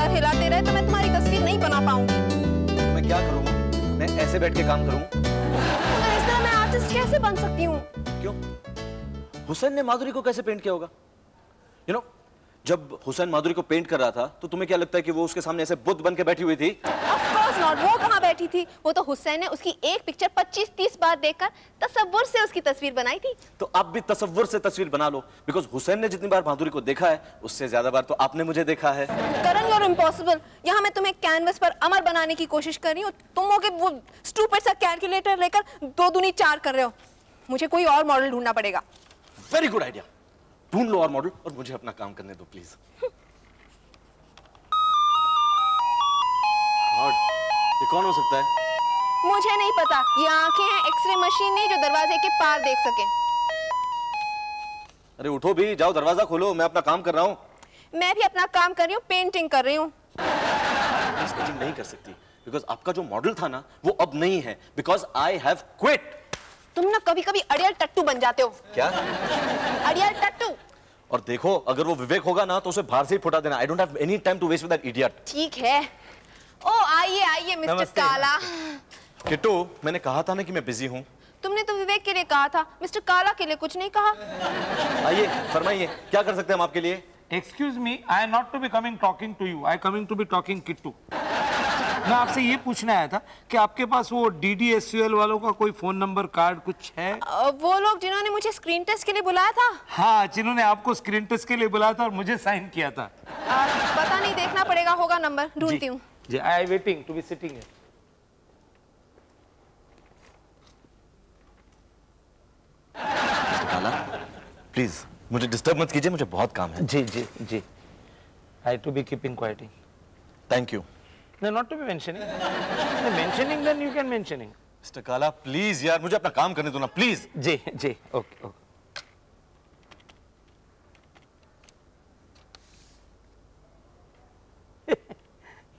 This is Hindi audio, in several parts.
सर हिलाते रहे तो मैं तुम्हारी तस्वीर नहीं बना पाऊंगी। तो मैं क्या करूँ? मैं ऐसे बैठ के काम करूँ? मगर इस तरह मैं आर्टिस्ट कैसे बन सकती हूँ? क्यों? हुसैन ने माधुरी को कैसे पेंट किया होगा? You know, जब हुसैन माधुरी को पेंट कर रहा था तो तुम्हें क्या लगता है कि वो उसके सामने ऐसे बुद्ध बन के बैठी हुई थी? Of course not, वो कहाँ बैठी थी? वो तो हुसैन ने उसकी एक पिक्चर 25-30 बार देखकर तसव्वुर से उसकी तस्वीर बनाई थी। तो आप भी तसव्वुर से तस्वीर बना लो, बिकॉज़ हुसैन ने जितनी बार माधुरी को देखा है उससे ज्यादा बार तो आपने मुझे देखा है। करण, you're impossible। यहाँ मैं तुम्हें कैनवस पर अमर बनाने की कोशिश कर रही हूँ, तुम हो के वो स्टूपिड सा कैलकुलेटर लेकर 2 दूनी 4 कर रहे हो। मुझे कोई और मॉडल ढूंढना पड़ेगा। वेरी गुड आइडिया, ढूंढ लो और मॉडल और मुझे अपना काम करने दो प्लीज। गॉड, ये कौन हो सकता है? मुझे नहीं पता, ये आंखें हैं एक्सरे मशीन नहीं जो दरवाजे के पार देख सके। अरे उठो भी, जाओ दरवाजा खोलो, मैं अपना काम कर रहा हूँ। मैं भी अपना काम कर रही हूँ, पेंटिंग कर रही हूँ। पेंटिंग नहीं कर सकती बिकॉज आपका जो मॉडल था ना वो अब नहीं है, बिकॉज आई हैव क्विट। तुम ना कभी कभी अड़ियल टट्टू बन जाते हो। क्या? अड़ियल टट्टू। और देखो, अगर वो विवेक होगा ना तो उसे बाहर से ही फुटा देना। I don't have any time to waste with that idiot. ठीक है। ओ आइए आइए मिस्टर काला। किट्टू, मैंने कहा था ना कि मैं बिजी हूँ। तुमने तो विवेक के लिए कहा था, मिस्टर काला के लिए कुछ नहीं कहा। आइए फरमाइए, क्या कर सकते हैं हम आपके लिए? Excuse me, I am not to be coming talking to you. I am coming to be talking Kittu. मैं आपसे ये पूछने आया था कि आपके पास वो DDSUL वालों का कोई फोन नंबर कार्ड कुछ है? वो लोग जिन्होंने मुझे स्क्रीन टेस्ट के लिए बुलाया था। हाँ, जिन्होंने आपको स्क्रीन टेस्ट के लिए बुलाया था और मुझे साइन किया था। पता नहीं, देखना पड़ेगा, होगा नंबर, ढूंढती हूँ। जी, I am waiting to be sitting here. काला, प्लीज मुझे डिस्टर्ब मत कीजिए, मुझे बहुत काम है। जी जी जी। I to be keeping quiet. Thank you. No, not to be mentioning. Mentioning, then you can mentioning. Mister Kala please यार, मुझे अपना काम करने दो ना प्लीज। जी जी, ओके ओके।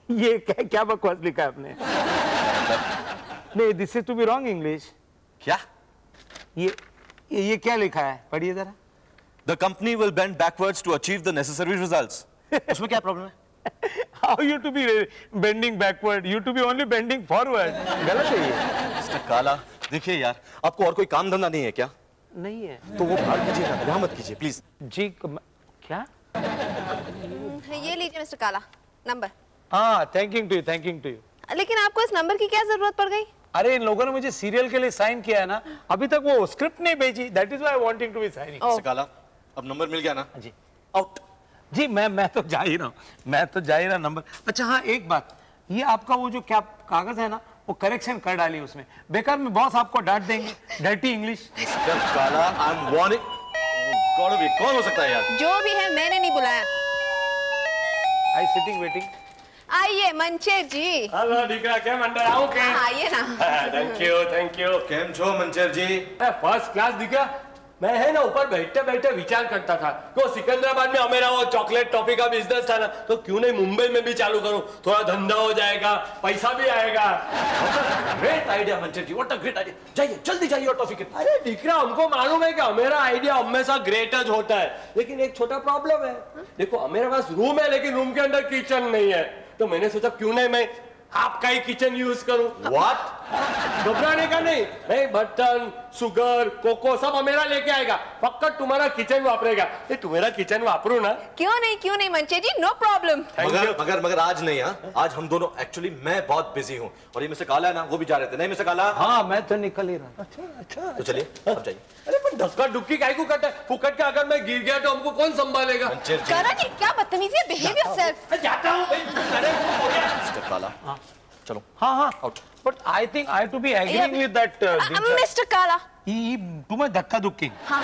ये क्या बकवास लिखा है आपने? नहीं, this is to be wrong English. क्या? ये क्या लिखा है, पढ़िए जरा। The company will bend backwards to achieve the necessary results. उसमें क्या प्रॉब्लम है? How you to be bending backward? You to be only bending forward. गलत है ये। मिस्टर काला देखिए यार, आपको और कोई काम धंधा नहीं है क्या? नहीं है। तो वो बाहर कीजिए ना, यहाँ मत कीजिए प्लीज। जी क्या? ये लीजिए मिस्टर काला, नंबर। हाँ, थैंकिंग टू यू। लेकिन आपको इस नंबर की क्या जरूरत पड़ गई? अरे इन लोगों ने मुझे सीरियल के लिए साइन किया है ना, अभी तक वो स्क्रिप्ट नहीं भेजी, that is why wanting to be signing. Mister Kala, अब नंबर मिल गया ना? जी। आउट। जी, मैं तो जा ही रहा हूँ, नंबर। अच्छा हाँ, एक बात, ये आपका वो जो क्या कागज है ना, वो करेक्शन कर डालिए उसमें, बेकार में बॉस आपको डांट देंगे, डर्टी इंग्लिश। मिस्टर काला, I am warning. God B, कौन हो सकता है यार? जो भी है, मैंने नहीं बुलाया। आई सिटिंग वेटिंग। आइए मंचेर जी। हेलो दीकरा, केम अंदर आऊं के? आइए ना। Thank you. केम छो मंचर जी? फर्स्ट क्लास दीकरा। मैं है ना ऊपर बैठते बैठते विचार करता था तो सिकंदराबाद में मेरा वो चॉकलेट टॉफी का बिजनेस था ना, तो क्यों नहीं मुंबई में भी चालू करूं, थोड़ा धंधा हो जाएगा, पैसा भी आएगा। Great idea Manchar ji, what a great idea. जाइए जल्दी जाइए और टॉफी के। अरे दीकरा, हमको मालूम है कि मेरा आइडिया हमेशा ग्रेटेस्ट होता है, लेकिन एक छोटा प्रॉब्लम है। देखो मेरे पास रूम है, लेकिन रूम के अंदर किचन नहीं है, तो मैंने सोचा क्यों नहीं मैं आपका ही किचन यूज करूं। व्हाट? घबराने का नहीं, बर्तन, शुगर, कोको सब मेरा लेके आएगा, फक्त तुम्हारा किचन वापरेगा। ये तुम्हारा किचन वापरू ना? क्यों नहीं मंचे जी, नो प्रॉब्लम। मगर आज नहीं। हाँ, आज हम दोनों एक्चुअली मैं बहुत बिजी हूँ और ये मिस्टर काला है ना, वो भी जा रहे थे। नहीं मिस्टर काला? हाँ, मैं तो निकल ही रहा। अच्छा तो चलिए अब जाइए। अरे पर धक्का डुक्की काहे को करता है? फुकट के अगर मैं गिर गया तो हमको कौन संभालेगा? करण, ये क्या बदतमीजी है, बिहेव योरसेल्फ। जाता हूँ भाई। अरे मिस्टर काला, चलो। हाँ, out. but I think I to be agreeing with that. Mister काला, तुम्हें धक्का दुक्की। हाँ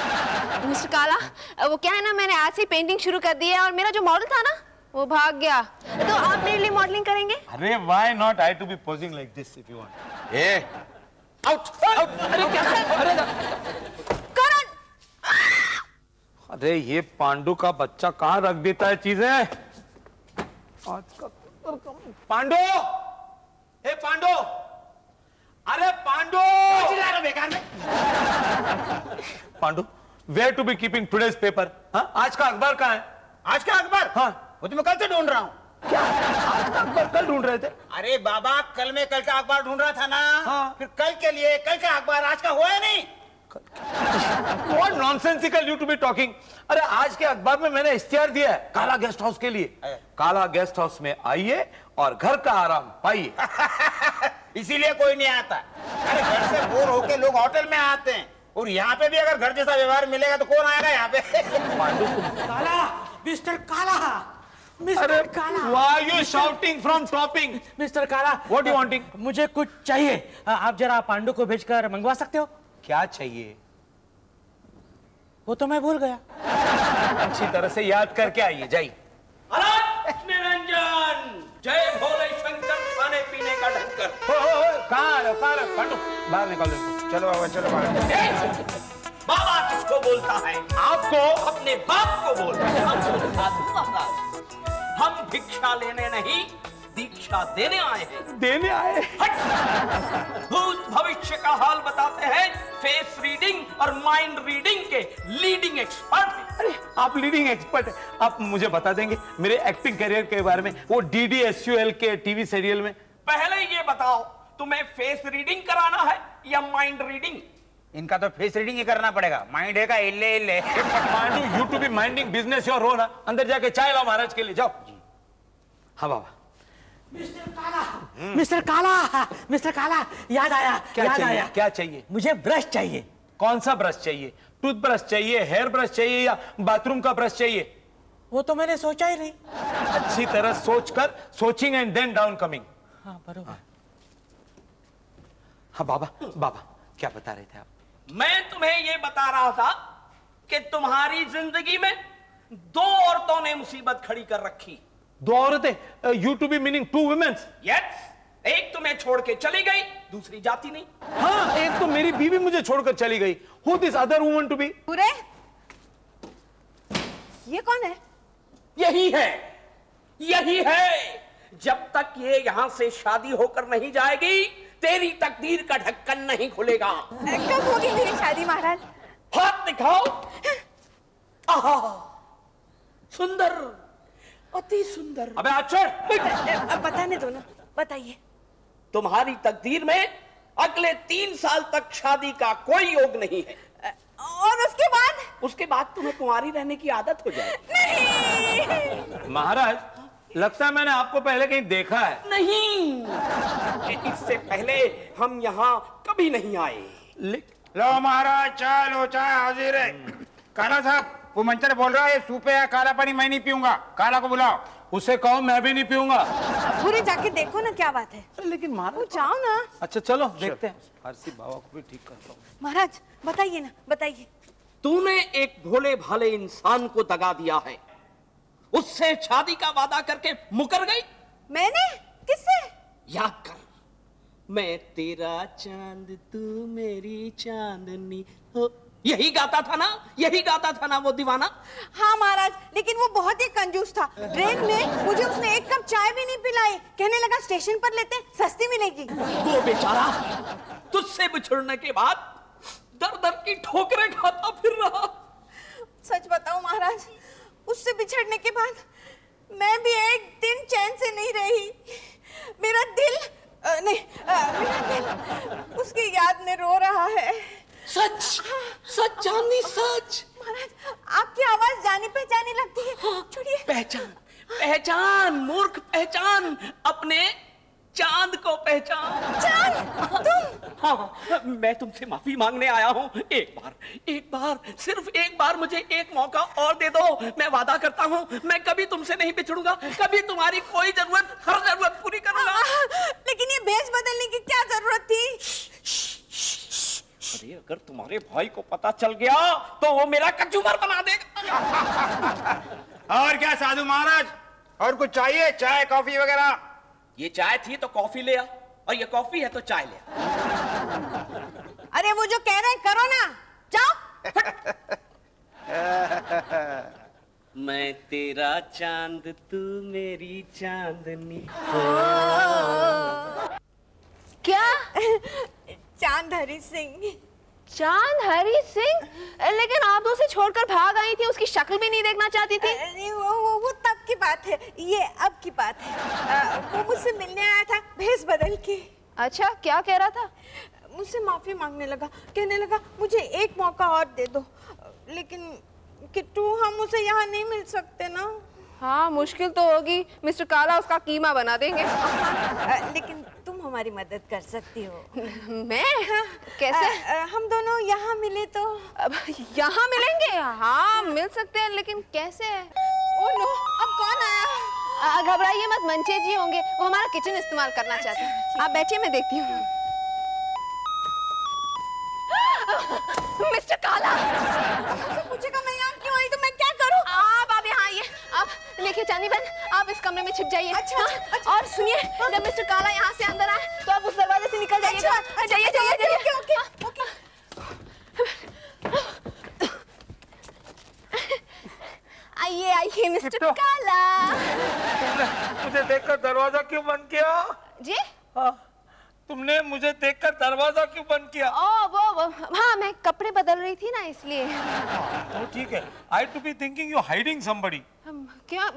मिस्टर काला, वो क्या है ना, मैंने आज से पेंटिंग शुरू कर दी है और मेरा जो मॉडल था ना वो भाग गया, तो आप मेरे लिए मॉडलिंग करेंगे? अरे why not I to be posing like this if you want. A out. अरे क्या? अरे करण! अरे ये पांडु का बच्चा कहाँ रख देता है चीजें आज का। पांडु, हे पांडु, अरे Pandu! Pandu, where to be keeping today's paper? हाँ, आज का अखबार कहाँ है? आज का अखबार? हाँ, वो तो मैं कल से ढूंढ रहा हूँ। क्या आज का अखबार कल ढूंढ रहे थे? अरे बाबा, कल मैं कल का अखबार ढूंढ रहा था ना। हाँ। फिर कल के लिए कल का अखबार आज का हुआ है नहीं। What nonsensical you to be talking? अरे आज के अखबार में मैंने इश्तिहार दिया है काला गेस्ट हाउस के लिए। काला गेस्ट हाउस में आइए और घर का आराम पाइए। इसीलिए कोई नहीं आता। अरे घर से बोर होके लोग होटल में आते हैं, और यहाँ पे भी अगर घर जैसा व्यवहार मिलेगा तो कौन आएगा यहाँ पे? काला, मिस्टर काला, अरे मिस्टर काला, why are you shouting from topping? Mister काला, What you wanting? मुझे कुछ चाहिए। आप जरा पांडु को भेजकर मंगवा सकते हो? क्या चाहिए? वो तो मैं भूल गया। अच्छी तरह से याद करके आइए, जाइए। अलग निरंजन, जय भोले शंकर, खाने पीने का ढंकर। कहाँ आ रहे हो? पांडु बाहर निकालो इनको। चलो बाबा, चलो बाबा। बाबा किसको बोलता है? आपको अपने बाप को बोलता है। हम भिक्षा लेने नहीं, दीक्षा देने आए हैं। देने आए। भूत भविष्य का हाल बताते हैं, फेस रीडिंग और माइंड रीडिंग के लीडिंग एक्सपर्ट हैं। अरे आप लीडिंग एक्सपर्ट हैं, आप मुझे बता देंगे मेरे एक्टिंग करियर के बारे में, वो DDSUL के टीवी सीरियल में। पहले ये बताओ, तुम्हें फेस रीडिंग कराना है या माइंड रीडिंग? इनका तो फेस रीडिंग ही करना पड़ेगा, माइंड है का इल्ले इल्ले। Pandu, you to be minding business your own. अंदर जाके चाय लाओ महाराज के लिए, जाओ। हाँ बाबा। Mister Kala, mister Kala, mister Kala, याद आया, याद आया। क्या चाहिए? मुझे ब्रश चाहिए। कौन सा ब्रश चाहिए? टूथब्रश चाहिए, हेयर ब्रश चाहिए या बाथरूम का ब्रश चाहिए? वो तो मैंने सोचा ही नहीं। अच्छी तरह सोचकर, Soching and then down coming. हाँ बरोबर। हाँ बाबा, बाबा क्या बता रहे थे आप? मैं तुम्हें ये बता रहा था कि तुम्हारी जिंदगी में दो औरतों ने मुसीबत खड़ी कर रखी। दो औरतें? You to be meaning two womens? Yes, एक तुम्हें छोड़ के चली गई, दूसरी जाती नहीं। हाँ, एक तो मेरी बीवी मुझे छोड़कर चली गई। Who this other woman to be? पूरे ये कौन है? यही है, यही है। जब तक ये यहाँ से शादी होकर नहीं जाएगी, तेरी तकदीर का ढक्कन नहीं खुलेगा। कब होगी मेरी शादी महाराज? हाथ दिखाओ। आहा, सुंदर, अति सुंदर। अबे हाथ छोड़। बताने दो ना, बताइए। तुम्हारी तकदीर में अगले 3 साल तक शादी का कोई योग नहीं है। और उसके बाद? उसके बाद तुम्हें कुंवारी रहने की आदत हो जाए। नहीं। महाराज, लगता है मैंने आपको पहले कहीं देखा है। नहीं, इससे पहले हम यहाँ कभी नहीं आए। लो महाराज, चाय लो, चाय हाजिर है। काला साहब, वो मंत्र बोल रहा है सूप या काला पानी मैं नहीं पीऊंगा, काला को बुलाओ। उसे कहो मैं भी नहीं पीऊंगा। पूरे जाके देखो ना क्या बात है। लेकिन महाराज, जाओ ना। अच्छा चलो देखते हैं। फारसी बाबा को भी ठीक करता हूँ। महाराज बताइए ना, बताइए। तूने एक भोले भाले इंसान को दगा दिया है, उससे शादी का वादा करके मुकर गई। मैंने? किससे? याद कर, मैं तेरा चांद तू मेरी चांदनी हो, यही गाता था ना, यही गाता था ना वो दीवाना। हाँ महाराज, लेकिन वो बहुत ही कंजूस था। ट्रेन में मुझे उसने एक कप चाय भी नहीं पिलाई। कहने लगा स्टेशन पर लेते, सस्ती मिलेगी। वो बेचारा तुझसे बिछड़ने के बाद दर दर की ठोकरें खाता फिर रहा। सच बताओ महाराज, उससे बिछड़ने के बाद मैं भी एक दिन चैन से नहीं रही। मेरा दिल मेरा दिल उसकी याद में रो रहा है। सच, सच जाननी, सच। महाराज, आपकी आवाज जानी पहचानी लगती है। छोड़िए। पहचान, पहचान मूर्ख, पहचान अपने चांद को पहचान। चांद? तुम? हाँ, मैं तुमसे माफी मांगने आया हूँ। एक बार, सिर्फ एक बार मुझे एक मौका और दे दो। मैं वादा करता हूँ, मैं कभी तुमसे नहीं बिछड़ूंगा, कभी तुम्हारी कोई जरूरत, हर जरूरत पूरी करूंगा। लेकिन ये भेष बदलने की क्या जरूरत थी? अरे अगर तुम्हारे भाई को पता चल गया तो वो मेरा कचूमर बना देगा। और क्या साधु महाराज, और कुछ चाहिए? चाय कॉफी वगैरह? ये चाय थी तो कॉफी ले आ, और ये कॉफी है तो चाय ले आ। अरे वो जो कह रहे हैं करो ना, जाओ। मैं तेरा चांद तू मेरी चांदनी। क्या? चांद हरी सिंह। चांद हरी सिंह? लेकिन आप तो उसे छोड़कर भाग आई थी, उसकी शक्ल भी नहीं देखना चाहती थी। वो तब अब की बात है, ये अब की बात है। वो मुझसे मिलने आया था भेस बदल के। अच्छा, क्या कह रहा था? मुझसे माफी मांगने लगा, कहने लगा मुझे एक मौका और दे दो। लेकिन किट्टू, हम उसे यहाँ नहीं मिल सकते ना। हाँ, मुश्किल तो होगी। मिस्टर काला उसका कीमा बना देंगे। लेकिन तुम हमारी मदद कर सकती हो। मैं? कैसे? हम दोनों यहाँ मिले तो। अब यहाँ मिलेंगे? हाँ, मिल सकते हैं, लेकिन कैसे? ओह नो, अब कौन आया? घबराइए मत, मंचे जी होंगे, वो हमारा किचन इस्तेमाल करना चाहते हैं। आप बैठिए, मैं देखती हूँ। मिस्टर काला, मुझसे पूछेगा मैं यहाँ क्यों आई तो मैं क्या करूँ? आप यहाँ आइए। आप देखिए चांदी बहन, आप इस कमरे में छिप जाइए। अच्छा, अच्छा। और सुनिए, जब मिस्टर काला यहाँ से अंदर आए तो आप उस दरवाजे से निकल जाइएगा। अच्छा, जाइए जाइए जाइए। Okay, okay. आइए आइए मिस्टर काला। मुझे देखकर दरवाजा क्यों बंद किया? जी? हाँ, तुमने मुझे देखकर दरवाजा क्यों बंद किया? वो हाँ, मैं कपड़े बदल रही थी ना, इसलिए। तो ठीक है। I to be thinking you hiding somebody. क्या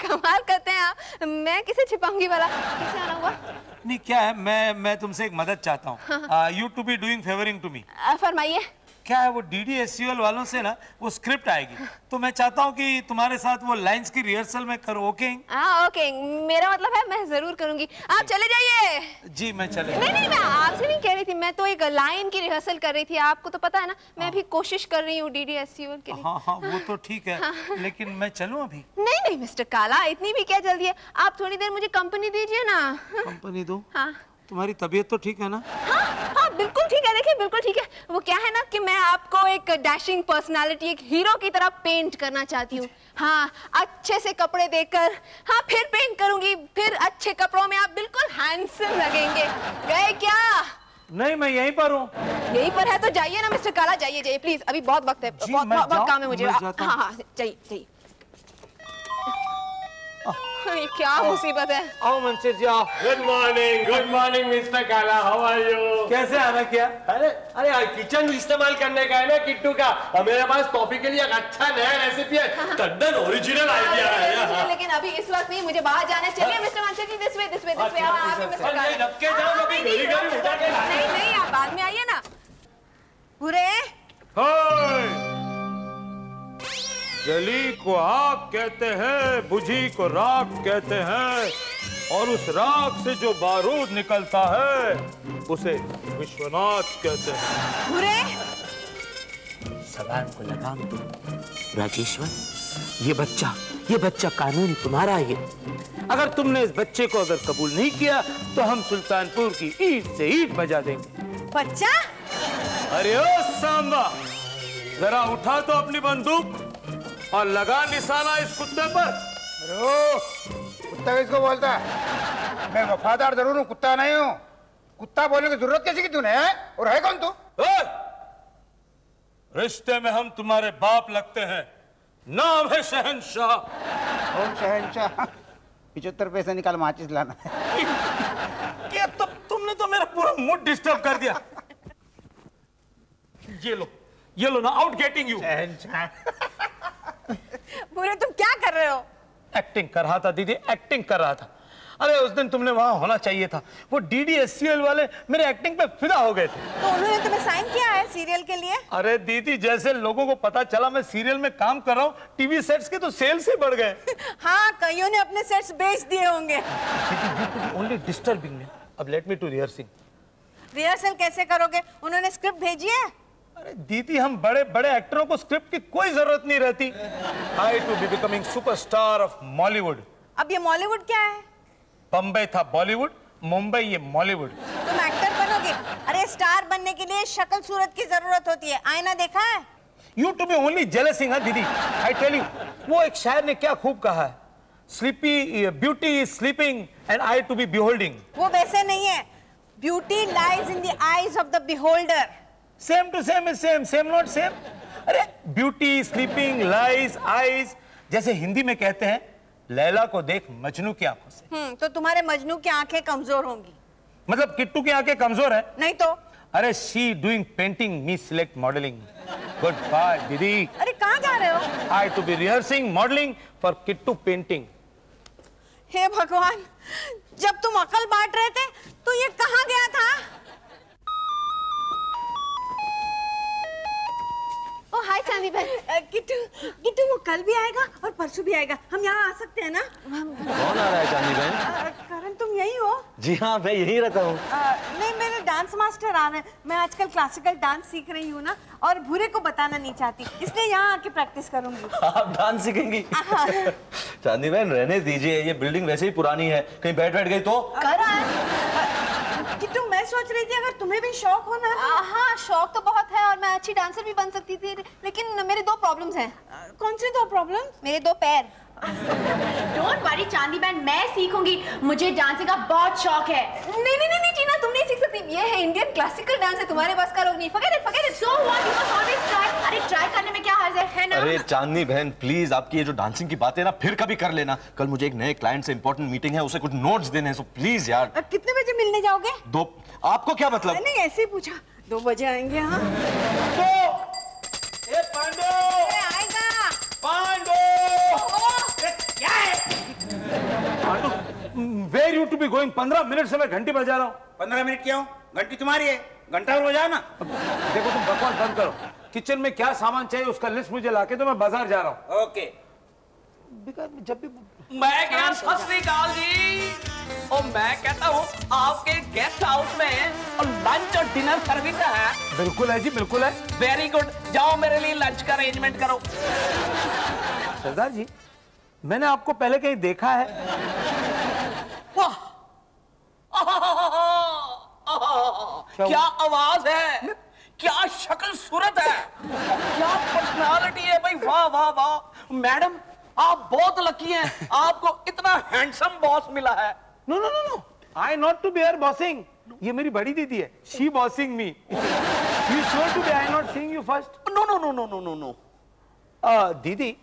कमाल करते हैं आप। मैं किसे छिपाऊंगी भला? किसे आना हुआ? नहीं, क्या है, मैं तुमसे एक मदद चाहता हूँ। You to be doing favoring to me. फरमाइए। क्या है, वो DDSCL वालों से ना वो स्क्रिप्ट आएगी, तो मैं चाहता हूँ कि तुम्हारे साथ वो लाइंस की रिहर्सल में करो। ओके? हाँ ओके, मेरा मतलब है मैं जरूर करूंगी। आप चले जाइए। जी, मैं चले। नहीं, मैं आपसे नहीं कह रही थी, मैं तो एक लाइन की रिहर्सल कर रही थी। आपको तो पता है ना, मैं भी कोशिश कर रही हूँ DDSCL के लिए। हाँ, वो तो ठीक है, लेकिन मैं चलूँ अभी? नहीं मिस्टर काला, इतनी भी क्या जल्दी है? आप थोड़ी देर मुझे कंपनी दीजिए ना। कंपनी दो? हाँ। तुम्हारी तबीयत तो ठीक है ना? हाँ, बिल्कुल ठीक है। देखिए, बिल्कुल ठीक है। वो क्या है ना कि मैं आपको एक डैशिंग पर्सनालिटी, एक हीरो की तरह पेंट करना चाहती हूँ। हाँ, अच्छे से कपड़े देकर, हाँ, फिर पेंट करूंगी, फिर अच्छे कपड़ों में आप बिल्कुल हैंडसम लगेंगे। गए क्या? नहीं, मैं यहीं पर हूँ। यहीं पर है तो जाइए ना मिस्टर काला, जाइए प्लीज, अभी बहुत वक्त है। बहुत काम है मुझे। हाँ, जाइए। ये क्या मुसीबत है? आओ मंसिर जी, आओ। गुड मॉर्निंग मिस्टर काला, हाउ आर यू? कैसे आना किया? अरे किचन इस्तेमाल करने का है ना किट्टू का, और मेरे पास कॉफी के लिए एक अच्छा नया रेसिपी है, तद्दन ओरिजिनल आइडिया है। लेकिन अभी इस वक्त नहीं, मुझे बाहर जाना चाहिए। Mister Mansir ji, this way. रख के जाओ, कभी गली उठा के। नहीं, आप बाद में आइए ना। बुरे जली को आग कहते हैं, बुझी को राख कहते हैं, और उस राख से जो बारूद निकलता है उसे विश्वनाथ कहते हैं। बुरे सलाम को लगाम दो राजेश्वर। ये बच्चा कानून तुम्हारा है। अगर तुमने इस बच्चे को अगर कबूल नहीं किया तो हम सुल्तानपुर की ईंट से ईंट बजा देंगे। बच्चा? अरे ओ सांबा, जरा उठा तो अपनी बंदूक और लगा निशाना इस कुत्ते पर। कुत्ता किसको बोलता है? मैं वफादार जरूर हूँ, कुत्ता नहीं हूँ। कुत्ता बोलने की जरूरत कैसी की तूने है? और है कौन तू? रिश्ते में हम तुम्हारे बाप लगते हैं, नाम है शहंशाह। कौन शहंशाह? 75 पैसे निकाल, माचिस लाना। क्या तुमने तो मेरा पूरा मूड डिस्टर्ब कर दिया। ये लो ना, आउट गेटिंग यू। बुरे, तुम क्या कर रहे हो? एक्टिंग कर रहा था दीदी, एक्टिंग कर रहा था। अरे उस दिन तुमने वहां होना चाहिए था। वो DDSCL वाले मेरे एक्टिंग पे फिदा हो गए थे। तो उन्होंने तुम्हें साइन किया है सीरियल के लिए? अरे दीदी, जैसे लोगों को पता चला मैं सीरियल में काम कर रहा हूँ, टीवी सेट्स के तो सेल्स ही बढ़ गए। हाँ, कईयों ने अपने सेट्स बेच दिए होंगे। Only disturbing me. अब let me to rehearsing. Rehearsal कैसे करोगे? उन्होंने स्क्रिप्ट भेजी है? अरे दीदी, हम बड़े बड़े एक्टरों को स्क्रिप्ट की कोई जरूरत नहीं रहती। I to be becoming superstar of Mollywood. अब ये मॉलीवुड क्या है? बम्बई था बॉलीवुड, मुंबई ये मॉलीवुड। तुम एक्टर बनोगे? अरे स्टार बनने के लिए शक्ल सूरत की जरूरत होती है, आईना देखा है? यू टू बी ओनली जेलसिंग है दीदी। आई टेल यू, वो एक शायर ने क्या खूब कहा है, sleepy beauty is sleeping and I to be beholding. वो वैसे नहीं है। Beauty lies in the eyes of the beholder. Same to same is same, same not same. अरे ब्यूटी, स्लीपिंग, लाइज, आईज, जैसे हिंदी में कहते हैं लैला को देख मजनू की आंखों से। तो तुम्हारे मजनू की आंखें कमजोर होंगी। मतलब किट्टू की आंखें कमजोर है? नहीं तो। अरे she doing painting, me select modelling. Goodbye, दीदी. अरे कहाँ जा रहे हो? I to be rehearsing modeling for Kittu painting. हे भगवान, जब तुम अकल बांट रहे थे तो ये कहाँ गया था? ओ हाय चांदी बहन. किट्टू, किट्टू वो कल भी आएगा और परसों भी आएगा. हम यहाँ आ सकते हैं ना? कौन आ रहा है चांदी बहन? करण तुम यही हो? जी हाँ, मैं यही रहता हूँ. नहीं, मेरे डांस मास्टर आ रहे हैं. मैं आजकल क्लासिकल डांस सीख रही हूँ ना, और भूरे को बताना नहीं चाहती, इसलिए यहाँ आके प्रैक्टिस करूंगी. आप डांस सीखेंगी? चांदी बहन रहने दीजिए, ये बिल्डिंग वैसे ही पुरानी है, कहीं बैठ गई तो. किट्टू, मैं सोच रही थी अगर तुम्हें भी शौक हो ना. हाँ, शौक तो बहुत है और मैं अच्छी डांसर भी बन सकती थी, लेकिन मेरे 2 प्रॉब्लम्स हैं. कौन से 2 प्रॉब्लम? मेरे 2 पैर. डोंट वरी चांदी बहन, मैं सीखूंगी. मुझे डांसिंग का बहुत शौक है. नहीं टीना, तुम नहीं सीख सकती. ये है इंडियन क्लासिकल डांस है, तुम्हारे पास का लोग नहीं. forget it. So what? You must always try. अरे ट्राई करने में क्या हर्ज है ना? अरे चांदनी बहन प्लीज, आपकी ये जो डांसिंग की बातें ना फिर कभी कर लेना. कल मुझे एक नए क्लाइंट से इंपॉर्टेंट मीटिंग है, उसे कुछ नोट्स देने हैं, सो प्लीज यार. कितने बजे मिलने जाओगे? 2. आपको क्या मतलब? नहीं, ऐसे ही पूछा. 2 बजे आएंगे. हाँ, पांडु! आएगा. पांडु! क्या है? Where you to be going? 15 minute से मैं घंटी बजा रहा हूँ. 15 मिनट क्यों? घंटी तुम्हारी है, घंटा और बजाओ ना. देखो तुम बकवास बंद करो. किचन में क्या सामान चाहिए उसका लिस्ट मुझे लाके दो, मैं बाजार जा रहा हूँ. ओके. जब भी मैं क्या सत श्री अकाल जी. और मैं कहता हूँ आपके गेस्ट हाउस में लंच और डिनर सर्विस है. बिल्कुल है जी, बिल्कुल है. Very good. जाओ मेरे लिए लंच का अरेंजमेंट करो. सरदार जी, मैंने आपको पहले कहीं देखा है? वाह, क्या आवाज है, क्या शक्ल सूरत है, क्या पर्सनालिटी है भाई. वाह वाह वाह. मैडम आप बहुत लकी हैं, आपको इतना हैंडसम बॉस मिला है. No no no no, I not to bear bossing. ये मेरी बड़ी दीदी है, she bossing me. You sure to be I not seeing you first? No no no no no no no. दीदी,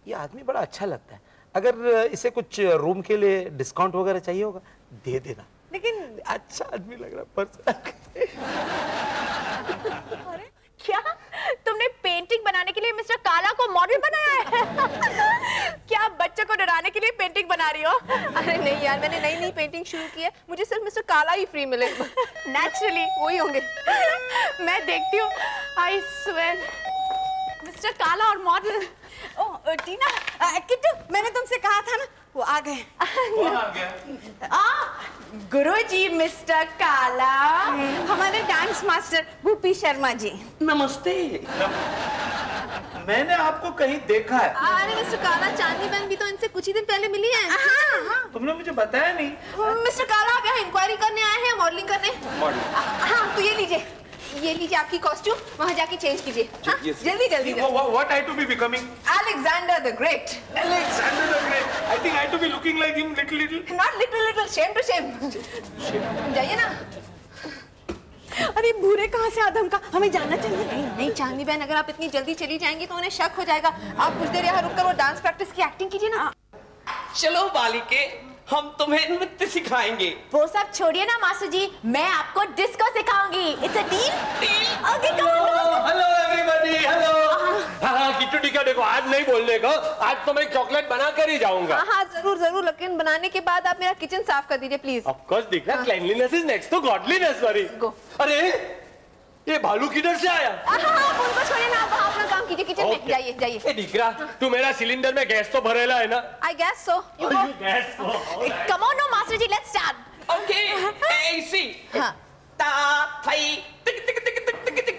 ये आदमी बड़ा अच्छा लगता है. अगर इसे कुछ रूम के लिए डिस्काउंट वगैरह चाहिए होगा दे देना. लेकिन अच्छा आदमी लग रहा है. क्या तुमने पेंटिंग बनाने के लिए मिस्टर काला को मॉडल बनाया है? क्या बच्चों को डराने के लिए पेंटिंग बना रही हो? अरे नहीं यार, मैंने नई पेंटिंग शुरू की है, मुझे सिर्फ मिस्टर काला ही फ्री मिले. नेचुरली वही होंगे. मैं देखती हूँ. आई स्वेयर, मिस्टर काला और मॉडल. ओह टीना, किट्टू, मैंने तुमसे कहा था ना, वो आ गए. गुरुजी मिस्टर काला. हमारे डांस मास्टर भूपी शर्मा जी. नमस्ते. मैंने आपको कहीं देखा है. अरे मिस्टर काला, चांदी बहन भी तो इनसे कुछ ही दिन पहले मिली है. तुमने मुझे बताया नहीं. मिस्टर काला आप यहाँ इंक्वायरी करने आए हैं, मॉडलिंग करने? हाँ, तो ये लीजिए आपकी कॉस्ट्यूम, वहाँ जाके चेंज कीजिए. जल्दी जल्दी. What I to be becoming? Alexander the Great. Alexander the Great. I think I to be looking like him little. Not little, shame to shame. जाइए ना. अरे भूरे कहाँ से आदम का, हमें जाना चाहिए. नहीं चांदी बहन, अगर आप इतनी जल्दी चली जाएंगी तो उन्हें शक हो जाएगा. आप कुछ देर यहाँ रुककर वो डांस प्रैक्टिस की एक्टिंग कीजिए ना. चलो बालिके, हम तुम्हें नृत्य सिखाएंगे. वो सब छोड़िए ना मास्टर जी, मैं आपको डिस्को सिखाऊंगी. It's a deal. Okay come on. Hello everybody. Hello. हाँ किट्टू टीका, देखो आज नहीं बोलने को, आज तो मैं चॉकलेट बना कर ही जाऊंगा. हाँ जरूर, लेकिन बनाने के बाद आप मेरा किचन साफ कर दीजिए प्लीज. ऑफ कोर्स, देखना cleanliness is next to godliness. Sorry. अरे ये भालू किधर से आया? उनको छोड़िए ना, आप अपना काम कीजिए किचन में. जाइए. ए दिकरा, तू मेरा सिलेंडर में गैस तो भरेला है ना? I guess so. You go. Guess तो. Come on no master ji, let's start. Okay. एसी. हाँ. ता थई टिक टिक टिक टिक टिक टिक.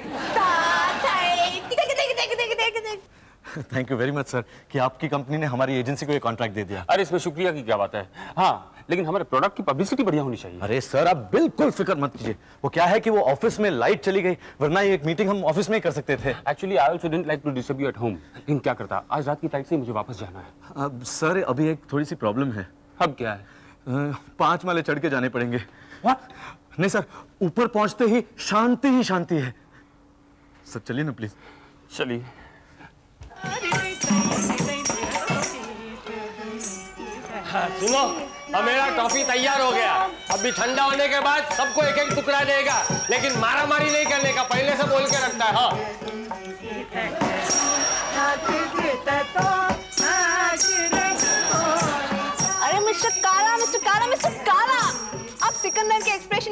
Thank you very much sir कि आपकी कंपनी ने हमारी एजेंसी को ये कॉन्ट्रैक्ट दे दिया. अरे इसमें शुक्रिया की क्या बात है. हाँ, लेकिन हमारे प्रोडक्ट की पब्लिसिटी बढ़िया होनी चाहिए. अरे सर आप बिल्कुल फिक्र मत कीजिए. वो क्या है कि वो ऑफिस में लाइट चली गई, वरना ये एक मीटिंग हम ऑफिस में ही कर सकते थे. Actually I also didn't like to disturb you at home, लेकिन क्या करता, आज रात की फ्लाइट से मुझे वापस जाना है. अब सर अभी एक थोड़ी सी प्रॉब्लम है. अब क्या है? 5 माले चढ़ के जाने पड़ेंगे. नहीं सर, ऊपर पहुंचते ही शांति है. सर चलिए ना प्लीज. चलिए. सुनो, अब मेरा टॉफी तैयार हो गया. अभी ठंडा होने के बाद सबको एक एक टुकड़ा देगा, लेकिन मारा मारी नहीं करने का, पहले से बोल के रखता है. हाँ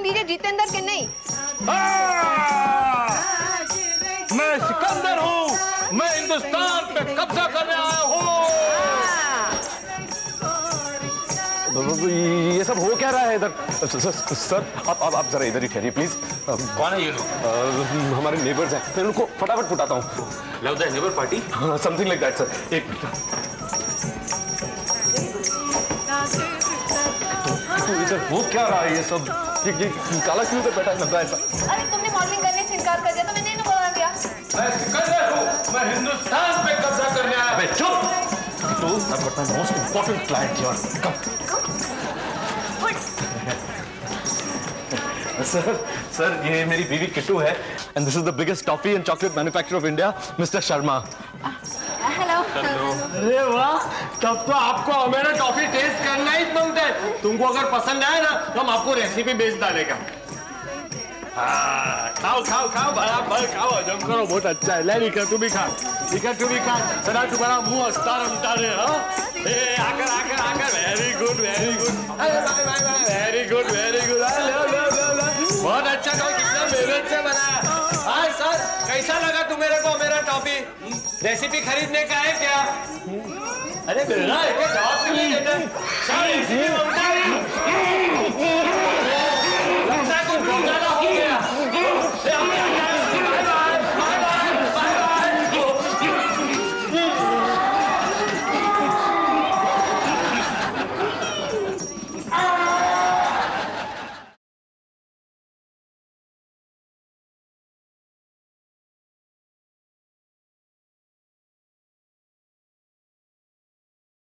दीजिए जितेंद्र के नहीं। मैं सिकंदर हूँ, मैं हिंदुस्तान पे कब्जा करने आया हूँ। ये सब हो क्या रहा है इधर? सर आप जरा इधर ही ठहरिए प्लीज। कौन है ये लोग? हमारे नेबर्स हैं, मैं उनको फटाफट फुटाता हूँ। Love the neighbour party? Something like that sir. एक इधर हो क्या रहा है ये सब? ये काला क्यों तो बैठा लग रहा है ऐसा? अरे तुमने मॉडलिंग करने से इनकार कर दिया तो मैंने इन्हें बोला दिया। मैं सिकंदर हूँ, मैं हिंदुस्तान पे कब्जा करने आया। अबे चुप! तो I've got my most important client here. Come. Sir ये मेरी बीवी किट्टू है and this is the biggest toffee and chocolate manufacturer of India, Mr. Sharma. Hello. अरे वाह, तब तो आपको हमारा टॉफी टेस्ट करना ही बनता है। तुमको अगर पसंद आए ना तो हम आपको रेसिपी भेज डालेगा। खाओ खाओ खाओ, बराबर खाओ, हजम करो, बहुत अच्छा है। ले निकल, तू भी खा, निकल तू भी खा। सदा तुम्हारा मुंह हंसता रमता रहे। हाँ आकर आकर आकर, वेरी गुड वेरी गुड, अरे bye bye bye, very good very good. बहुत अच्छा, तो कितना मेहनत से बनाया। हाँ सर, कैसा लगा तुम्हें को मेरा टॉफी? रेसिपी खरीदने का है क्या? अरे मेरा एक जवाब क्यों नहीं देते?